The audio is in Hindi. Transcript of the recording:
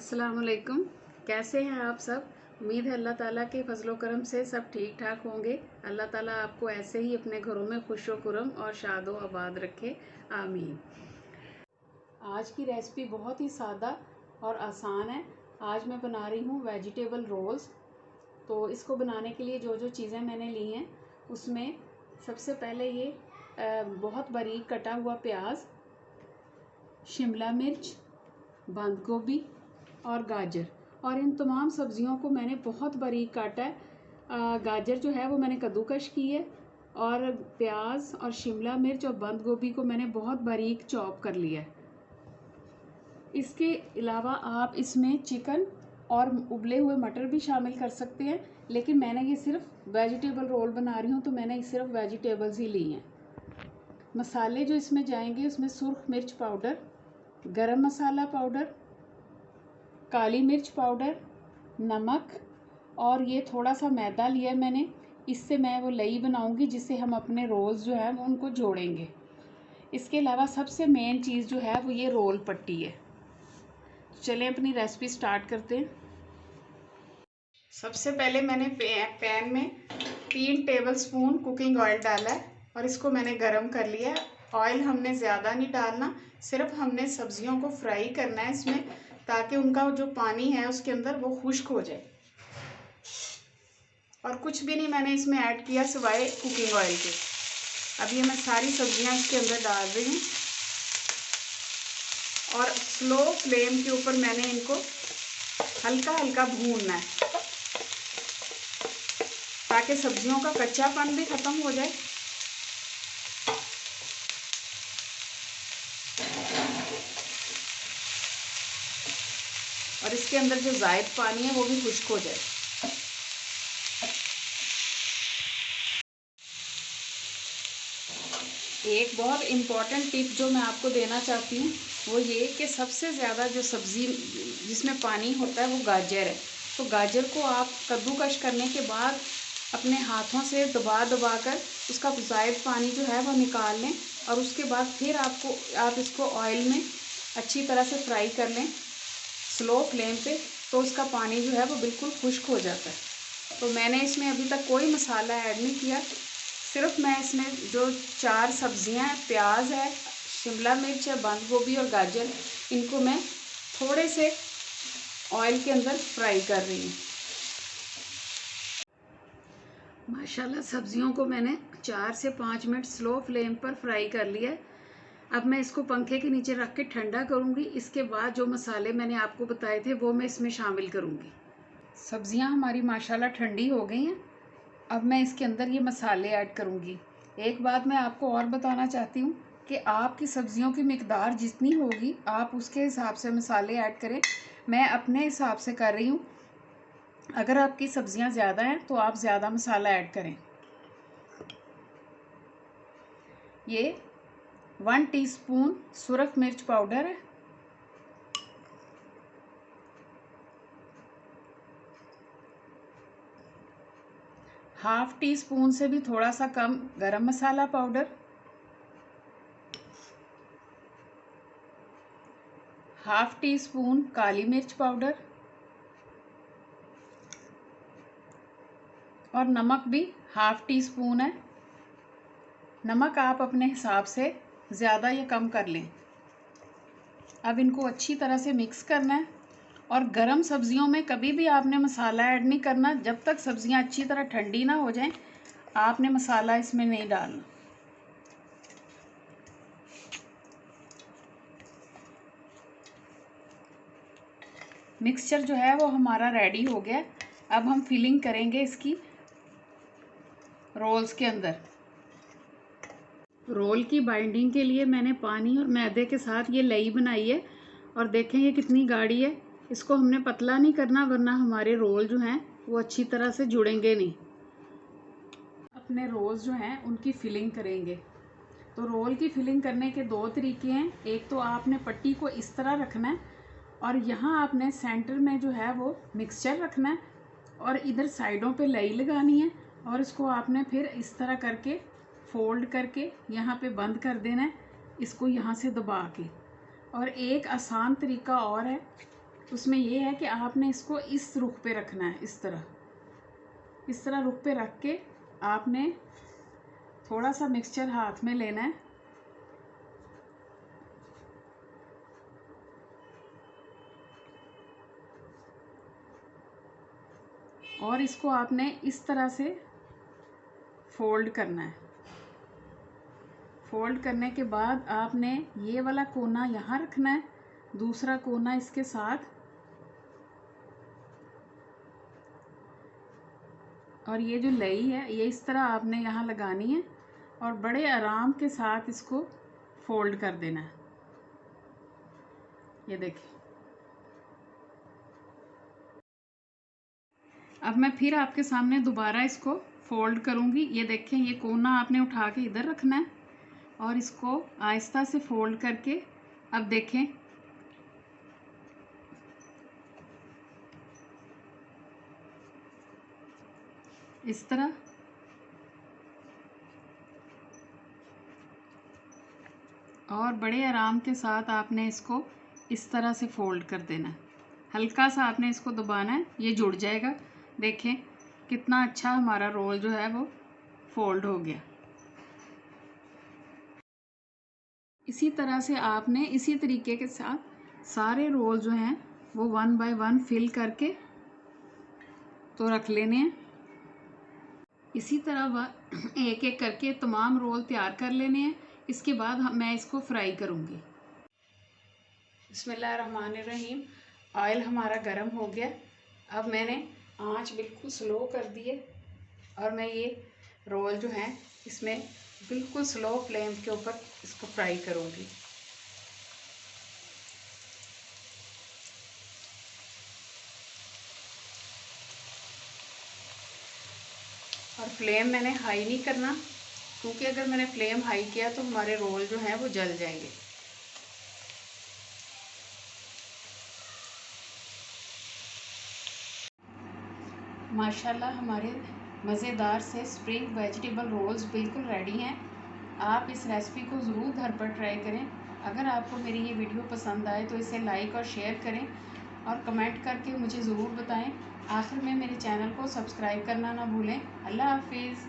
अस्सलाम वालेकुम। कैसे हैं आप सब? उम्मीद है अल्लाह ताला के फजलो करम से सब ठीक ठाक होंगे। अल्लाह ताला आपको ऐसे ही अपने घरों में खुश व खुरम और शादो आबाद रखे, आमीन। आज की रेसिपी बहुत ही सादा और आसान है। आज मैं बना रही हूँ वेजिटेबल रोल्स। तो इसको बनाने के लिए जो जो चीज़ें मैंने ली हैं उसमें सबसे पहले ये बहुत बारीक कटा हुआ प्याज, शिमला मिर्च, बंद गोभी और गाजर, और इन तमाम सब्जियों को मैंने बहुत बारीक काटा है। गाजर जो है वो मैंने कद्दूकश की है, और प्याज और शिमला मिर्च और बंद गोभी को मैंने बहुत बारीक चॉप कर लिया है। इसके अलावा आप इसमें चिकन और उबले हुए मटर भी शामिल कर सकते हैं, लेकिन मैंने ये सिर्फ वेजिटेबल रोल बना रही हूँ तो मैंने सिर्फ वेजिटेबल्स ही ली हैं। मसाले जो इसमें जाएंगे उसमें सुर्ख मिर्च पाउडर, गरम मसाला पाउडर, काली मिर्च पाउडर, नमक, और ये थोड़ा सा मैदा लिया है मैंने। इससे मैं वो लई बनाऊंगी जिससे हम अपने रोल्स जो है वो उनको जोड़ेंगे। इसके अलावा सबसे मेन चीज़ जो है वो ये रोल पट्टी है। चलें अपनी रेसिपी स्टार्ट करते हैं। सबसे पहले मैंने पैन में 3 टेबलस्पून कुकिंग ऑयल डाला है और इसको मैंने गरम कर लिया है। ऑयल हमने ज़्यादा नहीं डालना, सिर्फ हमने सब्जियों को फ्राई करना है इसमें, ताकि उनका जो पानी है उसके अंदर वो खुश्क हो जाए। और कुछ भी नहीं मैंने इसमें ऐड किया सिवाय कुकिंग ऑयल के। अब ये मैं सारी सब्जियां इसके अंदर डाल रही हूँ और स्लो फ्लेम के ऊपर मैंने इनको हल्का हल्का भूनना है ताकि सब्जियों का कच्चापन भी ख़त्म हो जाए। और इसके अंदर जो ज़ायद पानी है वो भी खुश्क हो जाए। एक बहुत इम्पॉर्टेंट टिप जो मैं आपको देना चाहती हूँ वो ये कि सबसे ज़्यादा जो सब्ज़ी जिसमें पानी होता है वो गाजर है। तो गाजर को आप कद्दूकश करने के बाद अपने हाथों से दबा दबा कर उसका ज़ायद पानी जो है वो निकाल लें, और उसके बाद फिर आप इसको ऑयल में अच्छी तरह से फ्राई कर लें स्लो फ्लेम पे, तो उसका पानी जो है वो बिल्कुल खुश्क हो जाता है। तो मैंने इसमें अभी तक कोई मसाला ऐड नहीं किया, सिर्फ मैं इसमें जो 4 सब्जियां हैं, प्याज है, शिमला मिर्च है, बंद गोभी और गाजर, इनको मैं थोड़े से ऑयल के अंदर फ्राई कर रही हूँ। माशाल्लाह सब्जियों को मैंने 4 से 5 मिनट स्लो फ्लेम पर फ्राई कर लिया है। अब मैं इसको पंखे के नीचे रख के ठंडा करूँगी। इसके बाद जो मसाले मैंने आपको बताए थे वो मैं इसमें शामिल करूँगी। सब्जियां हमारी माशाल्लाह ठंडी हो गई हैं। अब मैं इसके अंदर ये मसाले ऐड करूँगी। एक बात मैं आपको और बताना चाहती हूँ कि आपकी सब्जियों की मिकदार जितनी होगी आप उसके हिसाब से मसाले ऐड करें। मैं अपने हिसाब से कर रही हूँ। अगर आपकी सब्जियां ज़्यादा हैं तो आप ज़्यादा मसाला ऐड करें। ये 1 टीस्पून सुरख मिर्च पाउडर है, हाफ टी स्पून से भी थोड़ा सा कम गरम मसाला पाउडर, हाफ टी स्पून काली मिर्च पाउडर, और नमक भी हाफ टी स्पून है। नमक आप अपने हिसाब से ज़्यादा या कम कर लें। अब इनको अच्छी तरह से मिक्स करना है, और गरम सब्जियों में कभी भी आपने मसाला ऐड नहीं करना। जब तक सब्जियां अच्छी तरह ठंडी ना हो जाएं आपने मसाला इसमें नहीं डालना। मिक्सचर जो है वो हमारा रेडी हो गया। अब हम फिलिंग करेंगे इसकी रोल्स के अंदर। रोल की बाइंडिंग के लिए मैंने पानी और मैदे के साथ ये लई बनाई है, और देखें ये कितनी गाढ़ी है। इसको हमने पतला नहीं करना वरना हमारे रोल जो हैं वो अच्छी तरह से जुड़ेंगे नहीं। अपने रोल्स जो हैं उनकी फिलिंग करेंगे। तो रोल की फिलिंग करने के 2 तरीके हैं। एक तो आपने पट्टी को इस तरह रखना है और यहाँ आपने सेंटर में जो है वो मिक्सचर रखना है, और इधर साइडों पे लई लगानी है, और इसको आपने फिर इस तरह करके फोल्ड करके यहाँ पे बंद कर देना है, इसको यहाँ से दबा के। और एक आसान तरीका और है उसमें ये है कि आपने इसको इस रुख पे रखना है, इस तरह रुख पे रख के आपने थोड़ा सा मिक्सचर हाथ में लेना है और इसको आपने इस तरह से फोल्ड करना है। फोल्ड करने के बाद आपने ये वाला कोना यहाँ रखना है, दूसरा कोना इसके साथ, और ये जो लई है ये इस तरह आपने यहाँ लगानी है और बड़े आराम के साथ इसको फोल्ड कर देना है। ये देखिए, अब मैं फिर आपके सामने दोबारा इसको फोल्ड करूँगी। ये देखें, ये कोना आपने उठा के इधर रखना है और इसको आहिस्ता से फोल्ड करके, अब देखें इस तरह, और बड़े आराम के साथ आपने इसको इस तरह से फोल्ड कर देना है। हल्का सा आपने इसको दबाना है, ये जुड़ जाएगा। देखें कितना अच्छा हमारा रोल जो है वो फोल्ड हो गया। इसी तरह से आपने इसी तरीके के साथ सारे रोल जो हैं वो 1 बाय 1 फिल करके तो रख लेने हैं। इसी तरह एक एक करके तमाम रोल तैयार कर लेने हैं। इसके बाद मैं इसको फ्राई करूँगी। बिस्मिल्लाहिर्रहमानिर्रहीम। ऑयल हमारा गर्म हो गया। अब मैंने आंच बिल्कुल स्लो कर दी है और मैं ये रोल जो है इसमें बिल्कुल स्लो फ्लेम के ऊपर इसको फ्राई करूँगी। और फ्लेम मैंने हाई नहीं करना, क्योंकि अगर मैंने फ्लेम हाई किया तो हमारे रोल जो हैं वो जल जाएंगे। माशाल्लाह हमारे मज़ेदार से स्प्रिंग वेजिटेबल रोल्स बिल्कुल रेडी हैं। आप इस रेसिपी को ज़रूर घर पर ट्राई करें। अगर आपको मेरी ये वीडियो पसंद आए तो इसे लाइक और शेयर करें और कमेंट करके मुझे ज़रूर बताएं। आखिर में मेरे चैनल को सब्सक्राइब करना ना भूलें। अल्लाह हाफिज़।